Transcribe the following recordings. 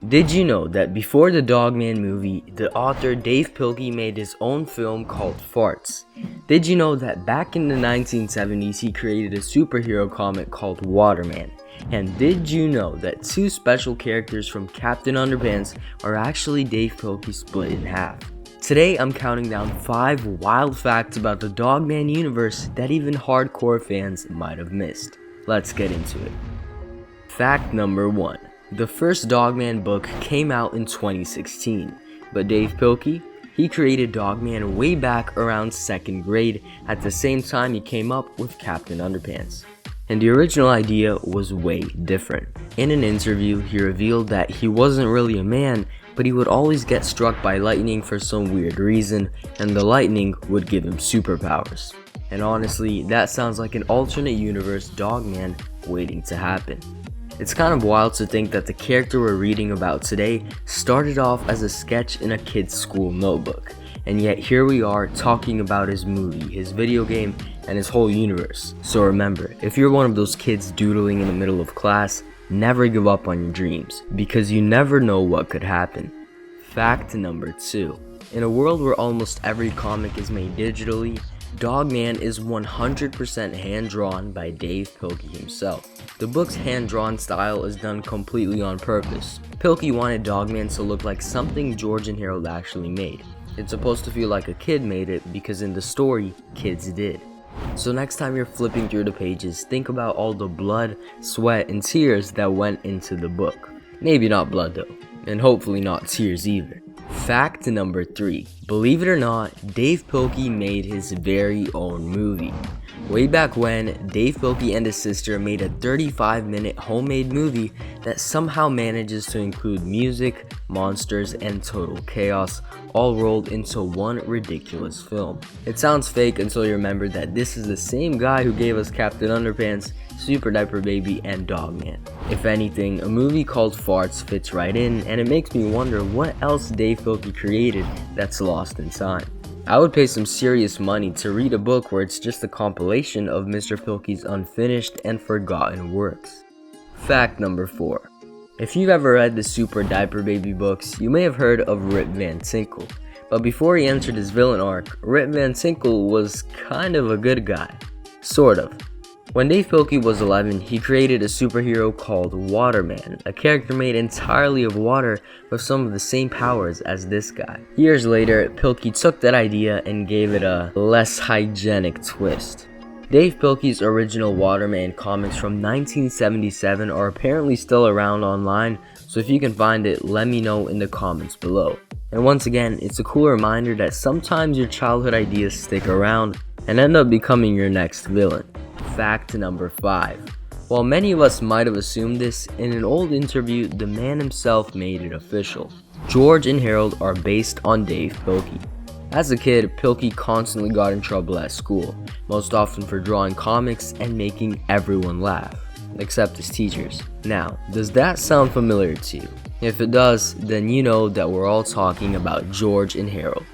Did you know that before the Dogman movie, the author Dave Pilkey made his own film called Farts? Did you know that back in the 1970s he created a superhero comic called Waterman? And did you know that two special characters from Captain Underpants are actually Dave Pilkey split in half? Today I'm counting down 5 wild facts about the Dogman universe that even hardcore fans might have missed. Let's get into it. Fact number 1. The first Dogman book came out in 2016, but Dave Pilkey, he created Dogman way back around 2nd grade at the same time he came up with Captain Underpants. And the original idea was way different. In an interview, he revealed that he wasn't really a man, but he would always get struck by lightning for some weird reason, and the lightning would give him superpowers. And honestly, that sounds like an alternate universe Dogman waiting to happen. It's kind of wild to think that the character we're reading about today started off as a sketch in a kid's school notebook, and yet here we are talking about his movie, his video game, and his whole universe. So remember, if you're one of those kids doodling in the middle of class, never give up on your dreams, because you never know what could happen. Fact number 2. In a world where almost every comic is made digitally, Dogman is 100% hand-drawn by Dave Pilkey himself. The book's hand-drawn style is done completely on purpose. Pilkey wanted Dogman to look like something George and Harold actually made. It's supposed to feel like a kid made it because in the story, kids did. So next time you're flipping through the pages, think about all the blood, sweat, and tears that went into the book. Maybe not blood though, and hopefully not tears either. Fact number 3. Believe it or not, Dave Pilkey made his very own movie. Way back when, Dave Pilkey and his sister made a 35-minute homemade movie that somehow manages to include music, monsters, and total chaos, all rolled into one ridiculous film. It sounds fake until you remember that this is the same guy who gave us Captain Underpants, Super Diaper Baby, and Dogman. If anything, a movie called Farts fits right in, and it makes me wonder what else Dave Pilkey created that's lost in time. I would pay some serious money to read a book where it's just a compilation of Mr. Pilkey's unfinished and forgotten works. Fact number 4. If you've ever read the Super Diaper Baby books, you may have heard of Rip Van Tinkle. But before he entered his villain arc, Rip Van Tinkle was kind of a good guy. Sort of. When Dave Pilkey was 11, he created a superhero called Waterman, a character made entirely of water with some of the same powers as this guy. Years later, Pilkey took that idea and gave it a less hygienic twist. Dave Pilkey's original Waterman comics from 1977 are apparently still around online, so if you can find it, let me know in the comments below. And once again, it's a cool reminder that sometimes your childhood ideas stick around and end up becoming your next villain. Fact number 5. While many of us might have assumed this, in an old interview, the man himself made it official. George and Harold are based on Dave Pilkey. As a kid, Pilkey constantly got in trouble at school, most often for drawing comics and making everyone laugh, except his teachers. Now, does that sound familiar to you? If it does, then you know that we're all talking about George and Harold.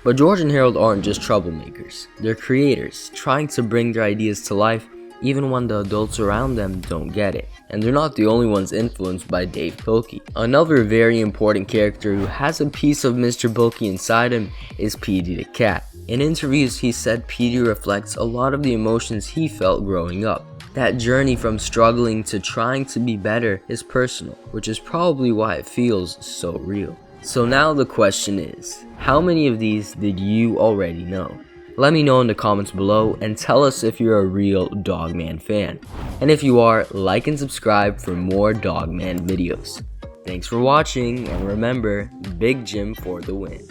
But George and Harold aren't just troublemakers, they're creators, trying to bring their ideas to life even when the adults around them don't get it. And they're not the only ones influenced by Dave Pilkey. Another very important character who has a piece of Mr. Pilkey inside him is Petey the cat. In interviews, he said Petey reflects a lot of the emotions he felt growing up. That journey from struggling to trying to be better is personal, which is probably why it feels so real. So now the question is, how many of these did you already know? Let me know in the comments below and tell us if you're a real Dogman fan. And if you are, like and subscribe for more Dogman videos. Thanks for watching, and remember, Big Jim for the win.